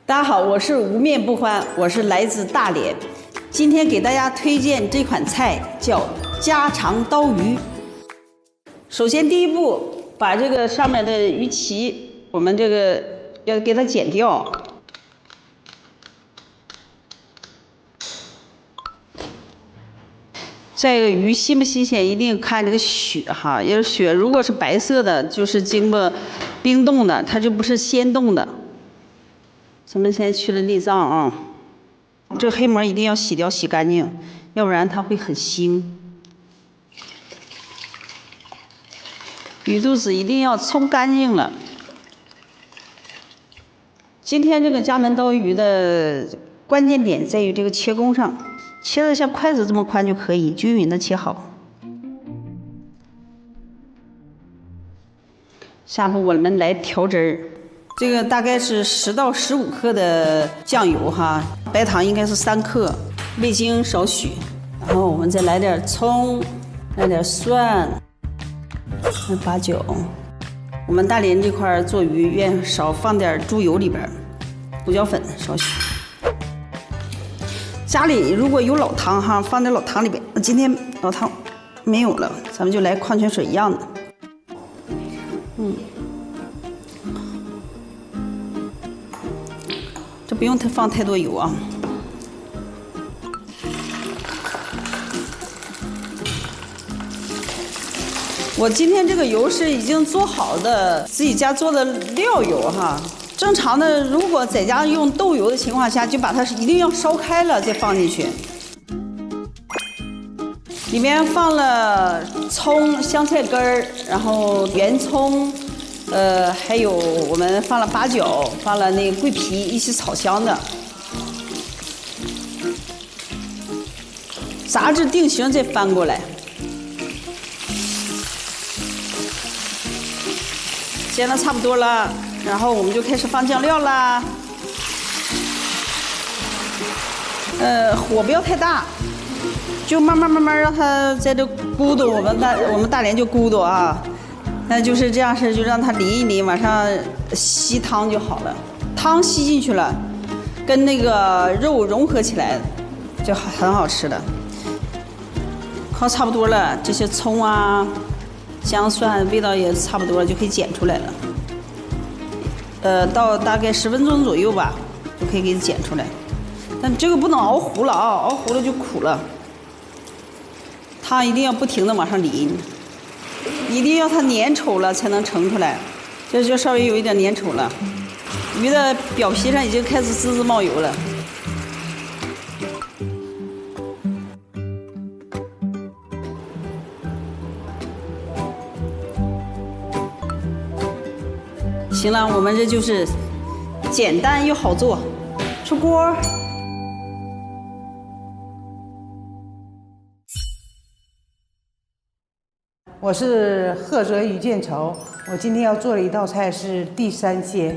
大家好，我是无面不欢，我是来自大连。今天给大家推荐这款菜叫家常刀鱼。首先第一步，把这个上面的鱼鳍，我们这个要给它剪掉。再一个，鱼新不新鲜，一定看这个血哈。要是血如果是白色的，就是经过冰冻的，它就不是鲜冻的。咱们先去了内脏啊，这个黑膜一定要洗掉，洗干净，要不然它会很腥。鱼肚子一定要冲干净了。今天这个家门刀鱼的关键点在于这个切工上，切的像筷子这么宽就可以，均匀的切好。下步我们来调汁儿，这个大概是10到15克的酱油哈，白糖应该是3克，味精少许，然后我们再来点葱，来点蒜，八角。我们大连这块做鱼愿少放点猪油里边，胡椒粉少许。家里如果有老汤哈，放点老汤里边。今天老汤没有了，咱们就来矿泉水一样的。这不用放太多油啊。我今天这个油是已经做好的，自己家做的料油哈。正常的，如果在家用豆油的情况下，就把它一定要烧开了再放进去。里面放了葱、香菜根儿，然后圆葱，还有我们放了八角，放了那个桂皮，一起炒香的。炸至定型再翻过来。煎的差不多了，然后我们就开始放酱料啦。火不要太大，就慢慢让它在这咕嘟。我们大连就咕嘟啊，那就是这样式，就让它淋一淋，往上吸汤就好了。汤吸进去了，跟那个肉融合起来，就很好吃的。烤差不多了，这些葱啊。姜蒜味道也差不多了，就可以剪出来了。到大概10分钟左右吧，就可以给它剪出来。但这个不能熬糊了啊，熬糊了就苦了。汤一定要不停的往上淋，一定要它粘稠了才能盛出来。这就稍微有一点粘稠了，鱼的表皮上已经开始滋滋冒油了。行了，我们这就是简单又好做，出锅。我是菏泽于建愁，我今天要做的一道菜是地三鲜。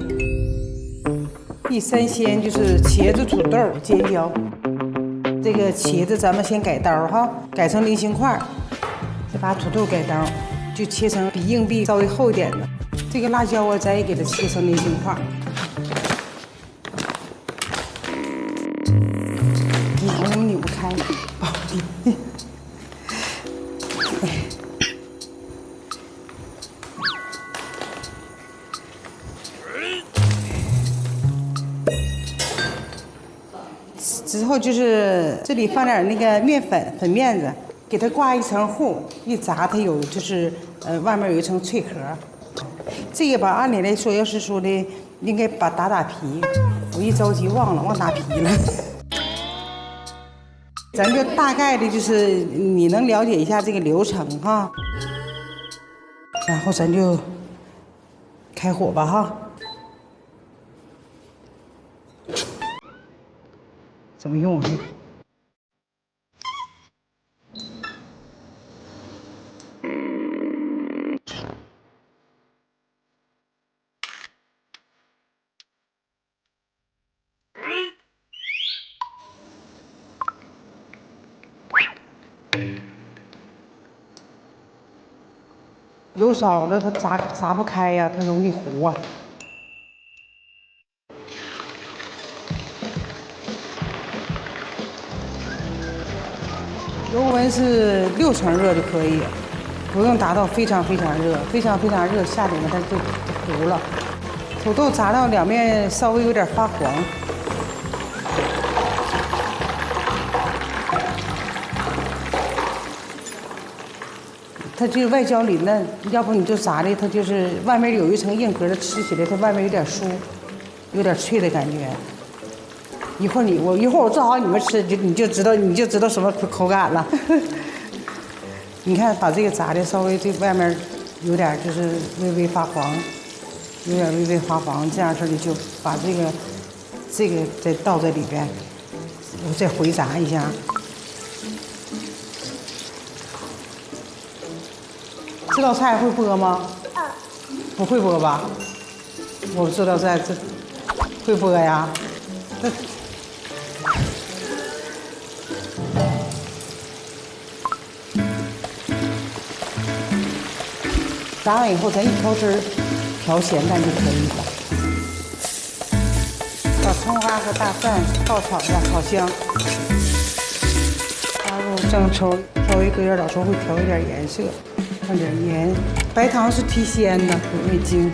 地三鲜就是茄子、土豆、尖椒。这个茄子咱们先改刀哈，改成菱形块，再把土豆改刀，就切成比硬币稍微厚一点的。这个辣椒啊，咱也给它切成菱形块。扭不开，不好意思。之后就是这里放点那个面粉粉面子，给它挂一层糊，一炸它有就是外面有一层脆壳。这个吧，按理来说，要是说的应该打皮，我一着急忘打皮了。咱就大概的就是你能了解一下这个流程哈，然后咱就开火吧哈。怎么用？油少了，它炸不开呀，它容易糊啊。油温是6成热就可以，不用达到非常非常热，非常非常热下去了它就糊了。土豆炸到两面稍微有点发黄。它就是外焦里嫩，要不你就炸的它就是外面有一层硬壳的，吃起来它外面有点酥，有点脆的感觉。一会儿我做好你们吃，你就知道什么口感了。你看把这个炸的稍微这外面有点就是微微发黄，有点微微发黄，这样式的就把这个再倒在里边，我再回炸一下。这道菜会播吗？不会播吧？我这道菜这会播呀？这炸完以后，咱一调汁儿，调咸淡就可以了。把葱花和大蒜爆炒一下，炒香。加入生抽，稍微搁点老抽会调一点颜色。放点盐，白糖是提鲜的，有味精，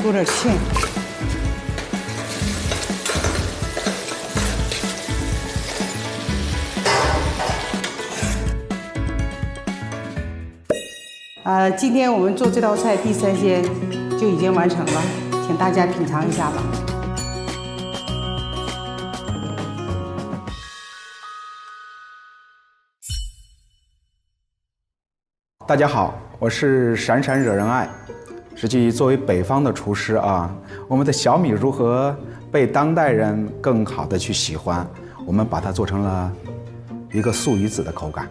勾点芡。今天我们做这道菜地三鲜就已经完成了，请大家品尝一下吧。大家好，我是闪闪惹人爱。实际作为北方的厨师啊，我们的小米如何被当代人更好的去喜欢？我们把它做成了一个素鱼子的口感。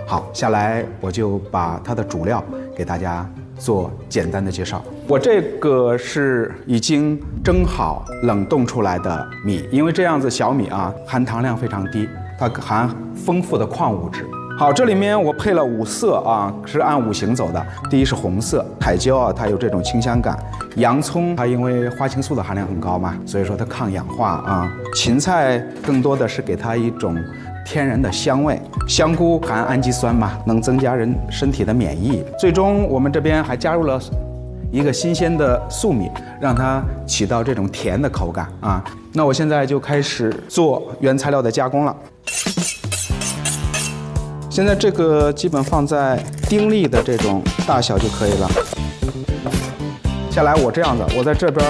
好，下来我就把它的主料给大家做简单的介绍。我这个是已经蒸好冷冻出来的米，因为这样子小米啊含糖量非常低，它含丰富的矿物质。好，这里面我配了5色啊，是按5行走的。第一是红色，彩椒啊，它有这种清香感；洋葱它因为花青素的含量很高嘛，所以说它抗氧化啊。芹菜更多的是给它一种天然的香味。香菇含氨基酸嘛，能增加人身体的免疫。最终我们这边还加入了一个新鲜的粟米，让它起到这种甜的口感啊。那我现在就开始做原材料的加工了。现在这个基本放在丁粒的这种大小就可以了。下来我这样子，我在这边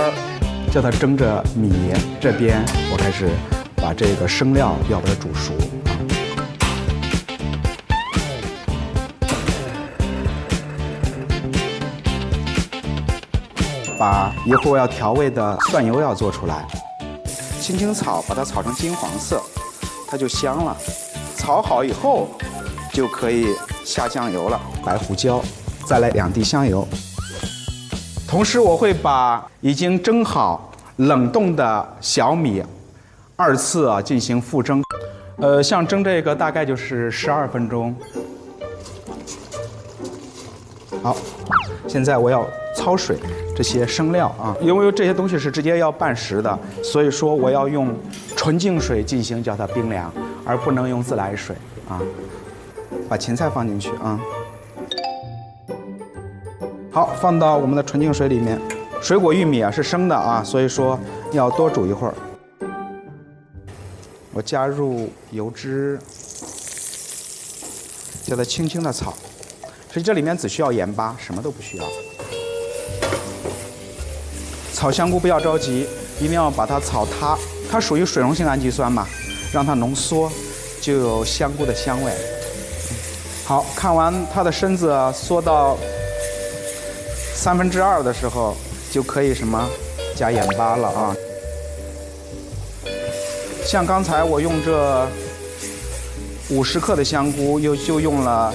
叫它蒸着米，这边我开始把这个生料要把它煮熟把一会儿要调味的蒜油要做出来，青青草把它炒成金黄色，它就香了。炒好以后就可以下酱油了，白胡椒，再来2滴香油。同时我会把已经蒸好冷冻的小米2次进行复蒸，像蒸这个大概就是12分钟。好，现在我要焯水这些生料啊，因为这些东西是直接要拌实的，所以说我要用纯净水进行叫它冰凉，而不能用自来水啊。把芹菜放进去啊，好，放到我们的纯净水里面。水果玉米啊是生的啊，所以说要多煮一会儿。我加入油脂，叫它轻轻的炒。实际这里面只需要盐巴，什么都不需要。炒香菇不要着急，一定要把它炒塌，它属于水溶性氨基酸嘛，让它浓缩，就有香菇的香味。好，看完它的身子缩到2/3的时候，就可以什么加盐巴了啊。像刚才我用这50克的香菇，就用了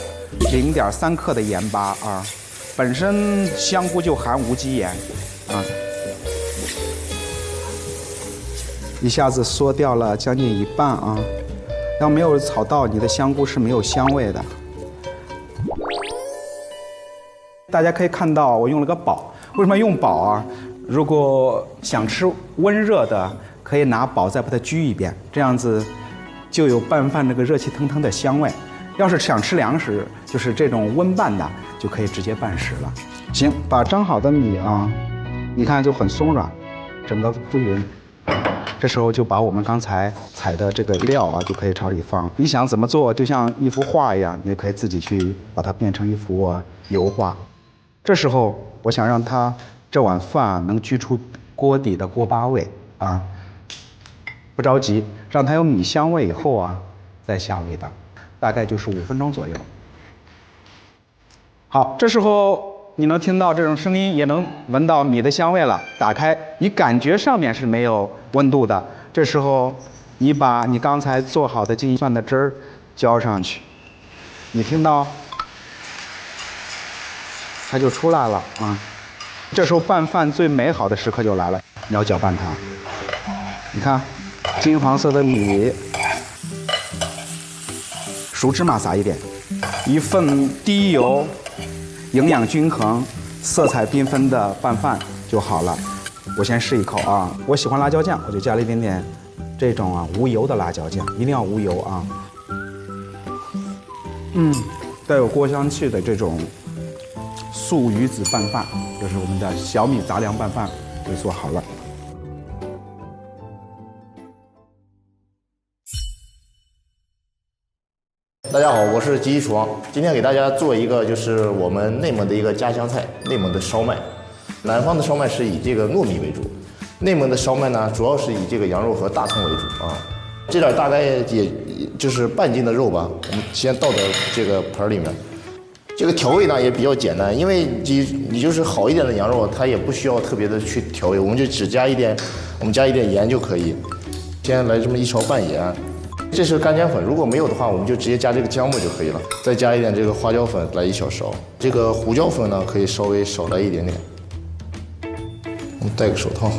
0.3克的盐巴啊。本身香菇就含无机盐啊，一下子缩掉了将近1半啊。要没有炒到，你的香菇是没有香味的。大家可以看到，我用了个煲。为什么用煲啊？如果想吃温热的，可以拿煲再把它焗一遍，这样子就有拌饭这个热气腾腾的香味。要是想吃凉食，就是这种温拌的，就可以直接拌食了。行，把蒸好的米啊，你看就很松软，整个均匀。这时候就把我们刚才采的这个料啊，就可以朝里放。你想怎么做，就像一幅画一样，你可以自己去把它变成一幅油画。这时候，我想让它这碗饭能居出锅底的锅巴味啊，不着急，让它有米香味以后啊，再下味道，大概就是5分钟左右。好，这时候你能听到这种声音，也能闻到米的香味了。打开，你感觉上面是没有温度的，这时候你把你刚才做好的金饭的汁儿浇上去，你听到它就出来了啊。这时候拌饭最美好的时刻就来了，你要搅拌它。你看，金黄色的米，熟芝麻撒一点，一份低油、营养均衡、色彩缤纷的拌饭就好了。我先试一口啊，我喜欢辣椒酱，我就加了一点点这种无油的辣椒酱，一定要无油啊。带有锅香气的这种素鱼子拌饭，就是我们的小米杂粮拌饭就做好了。大家好，我是吉吉厨房，今天给大家做一个就是我们内蒙的一个家乡菜，内蒙的烧麦。南方的烧麦是以这个糯米为主，内蒙的烧麦呢，主要是以这个羊肉和大葱为主啊。这点大概也就是半斤的肉吧，我们先倒到这个盆里面。这个调味呢也比较简单，因为你就是好一点的羊肉，它也不需要特别的去调味，我们就只加一点，我们加一点盐就可以。先来这么1勺半盐。这是干姜粉，如果没有的话，我们就直接加这个姜末就可以了。再加一点这个花椒粉，来1小勺。这个胡椒粉呢，可以稍微少来一点点。我们戴个手套，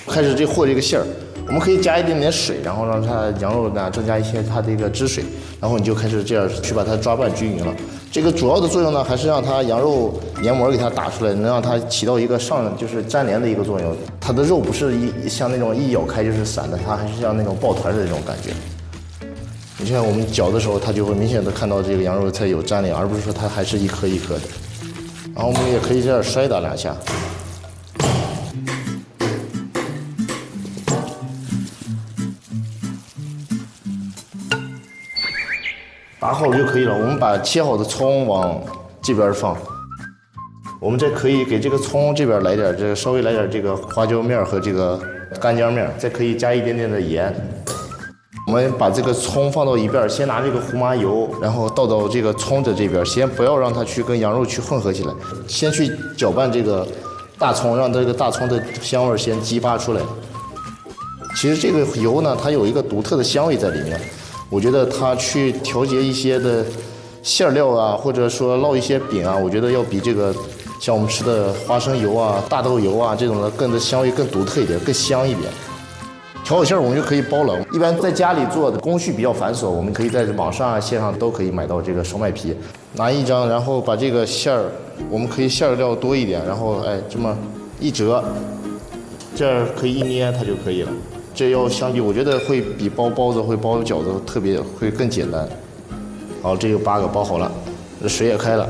开始和这个馅儿。我们可以加一点点水，然后让它羊肉呢增加一些它的一个汁水，然后你就开始这样去把它抓拌均匀了。这个主要的作用呢，还是让它羊肉黏膜给它打出来，能让它起到一个就是粘连的一个作用。它的肉不是像那种一咬开就是散的，它还是像那种抱团的那种感觉。你看我们搅的时候，它就会明显的看到这个羊肉才有粘连，而不是说它还是一颗一颗的。然后我们也可以这样摔打2下。打好就可以了。我们把切好的葱往这边放，我们再可以给这个葱这边来点稍微来点这个花椒面和这个干姜面，再可以加一点点的盐。我们把这个葱放到一边，先拿这个胡麻油，然后倒到这个葱的这边，先不要让它去跟羊肉去混合起来，先去搅拌这个大葱，让这个大葱的香味先激发出来。其实这个油呢，它有一个独特的香味在里面。我觉得它去调节一些的馅料啊，或者说烙一些饼啊，我觉得要比这个像我们吃的花生油啊、大豆油啊这种的更的香味更独特一点，更香一点。调好馅儿我们就可以包了。一般在家里做的工序比较繁琐，我们可以在网上啊、线上都可以买到这个烧麦皮。拿一张，然后把这个馅儿，我们可以馅料多一点，然后这么一折，这样可以一捏它就可以了。这要相比，我觉得会比包包子或包饺子特别会更简单。好，这有8个包好了，这水也开了。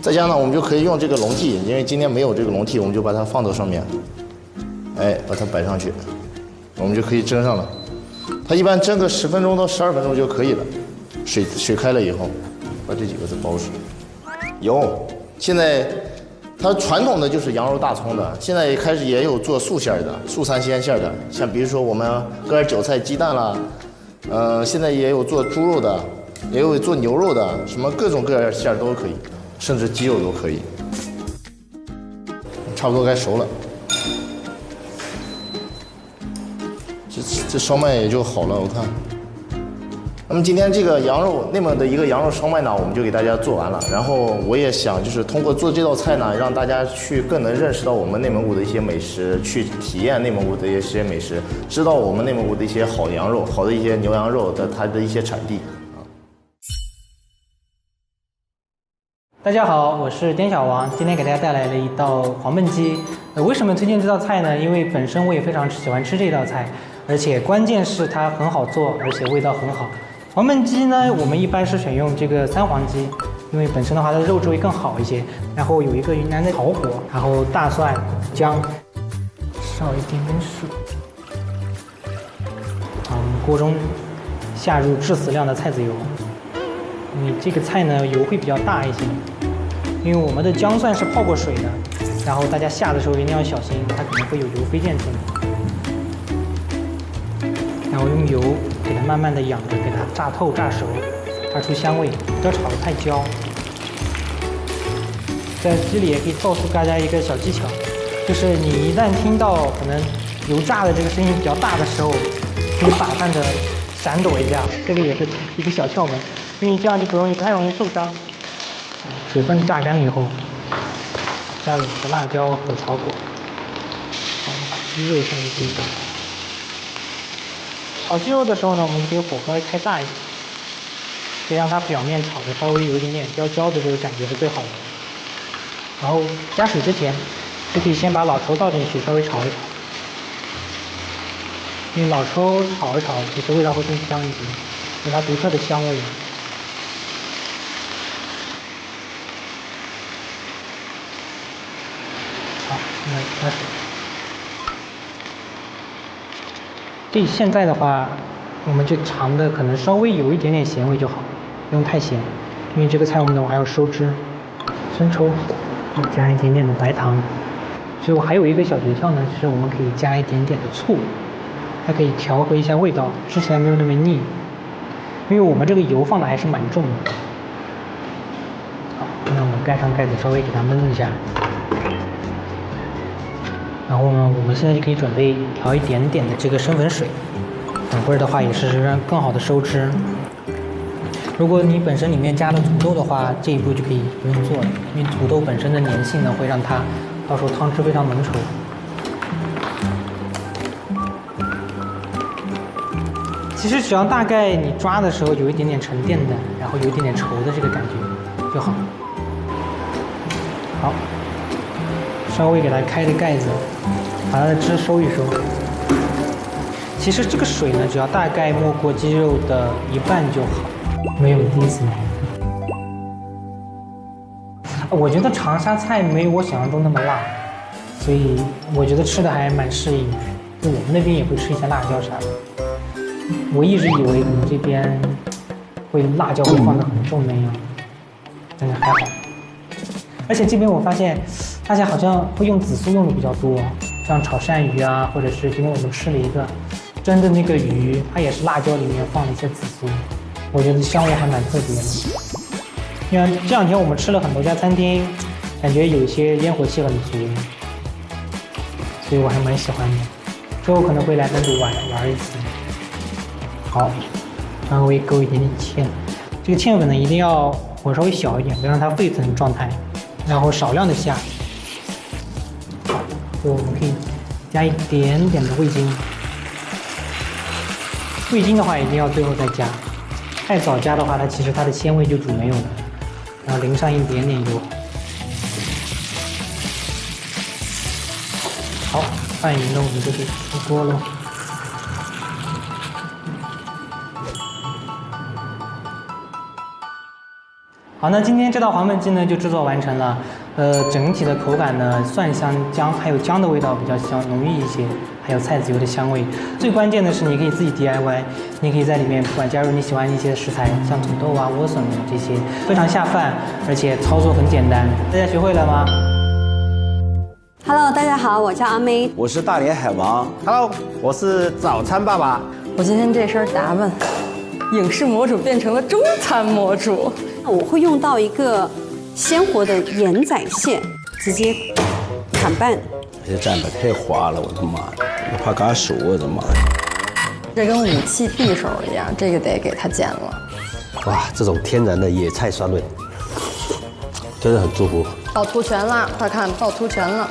再加上我们就可以用这个笼屉，因为今天没有这个笼屉，我们就把它放到上面，把它摆上去，我们就可以蒸上了。它一般蒸个10分钟到12分钟就可以了。水开了以后，把这几个再包上。有，现在。它传统的就是羊肉大葱的，现在开始也有做素馅的、素3鲜馅的，像比如说我们搁点韭菜、鸡蛋啦，现在也有做猪肉的，也有做牛肉的，什么各种各样馅都可以，甚至鸡肉都可以。差不多该熟了，这烧麦也就好了，我看。那么今天这个羊肉内蒙的一个羊肉烧麦呢，我们就给大家做完了。然后我也想就是通过做这道菜呢，让大家去更能认识到我们内蒙古的一些美食，去体验内蒙古的一些美食，知道我们内蒙古的一些好的羊肉、好的一些牛羊肉的它的一些产地。大家好，我是滇小王，今天给大家带来了一道黄焖鸡。为什么推荐这道菜呢？因为本身我也非常喜欢吃这道菜，而且关键是它很好做，而且味道很好。黄焖鸡呢，我们一般是选用这个三黄鸡，因为本身的话它的肉质会更好一些。然后有一个云南的桃果，然后大蒜、姜，少一点点水。好，我们锅中下入致死量的菜籽油。因为这个菜呢油会比较大一些，因为我们的姜蒜是泡过水的，然后大家下的时候一定要小心，它可能会有油飞溅出来。然后用油给它慢慢的养着，给它炸透炸熟，炸出香味，不要炒得太焦。在这里也可以告诉大家一个小技巧，就是你一旦听到可能油炸的这个声音比较大的时候，可以打算着闪躲一下，这个也是一个小窍门。因为这样就不太容易受伤。水分炸干以后，加入辣椒和草果，鸡肉下去可以。炒鸡肉的时候呢，我们可以火候开大一点，可以让它表面炒的稍微有一点点焦焦的这个感觉是最好的。然后加水之前，就可以先把老抽倒进去，稍微炒一炒。因为老抽炒一炒，其实味道会更香一些，有它独特的香味。好，那开始。现在的话，我们就尝的可能稍微有一点点咸味就好，不用太咸。因为这个菜我们等会还要收汁，生抽，加一点点的白糖。最后还有一个小诀窍呢，就是我们可以加一点点的醋，它可以调和一下味道，吃起来没有那么腻。因为我们这个油放的还是蛮重的。好，那我们盖上盖子，稍微给它焖一下。然后呢，我们现在就可以准备调一点点的这个生粉水，等会儿的话也是让更好的收汁。如果你本身里面加了土豆的话，这一步就可以不用做了，因为土豆本身的粘性呢会让它到时候汤汁非常浓稠。其实只要大概你抓的时候有一点点沉淀的，然后有一点点稠的这个感觉就好。好。稍微给它开个盖子，把它的汁收一收。其实这个水呢，只要大概没过鸡肉的一半就好，没有第一次来。我觉得长沙菜没有我想象中那么辣，所以我觉得吃的还蛮适应。就我们那边也会吃一些辣椒啥的。我一直以为可能这边会辣椒会放得很重那样，但是还好。而且这边我发现，大家好像会用紫苏用的比较多，像炒鳝鱼啊，或者是今天我们吃了一个蒸的那个鱼，它也是辣椒里面放了一些紫苏，我觉得香味还蛮特别的。因为这两天我们吃了很多家餐厅，感觉有一些烟火气很足，所以我还蛮喜欢的。之后可能会来单独玩一次。好，稍微勾一点点芡，这个芡粉呢一定要火稍微小一点，不要让它沸腾状态。然后少量的下，好，最后我们可以加一点点的味精。味精的话一定要最后再加，太早加的话，它其实它的鲜味就煮没有了。然后淋上一点点油。好，拌匀了，我们就可以出锅喽。好，那今天这道黄焖鸡呢就制作完成了。整体的口感呢，蒜香姜还有姜的味道比较浓郁一些，还有菜籽油的香味。最关键的是，你可以自己 DIY， 你可以在里面不管加入你喜欢的一些食材，像土豆啊、莴笋这些，非常下饭，而且操作很简单。大家学会了吗 ？Hello， 大家好，我叫阿妹，我是大连海王。Hello， 我是早餐爸爸。我今天这身打扮，影视模组变成了中餐模组。我会用到一个鲜活的盐仔蟹，直接砍半。这蘸的太滑了，我的妈呀！我怕嘎熟，我的妈呀！这跟武器匕首一样，这个得给它剪了。哇，这种天然的野菜沙律，真的很祝福。趵突全了，快看，趵突全了。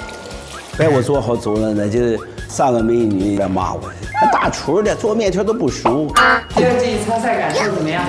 被我做好走了，那就上个美女来骂我，大厨的做面条都不熟。觉得这一餐菜感受怎么样？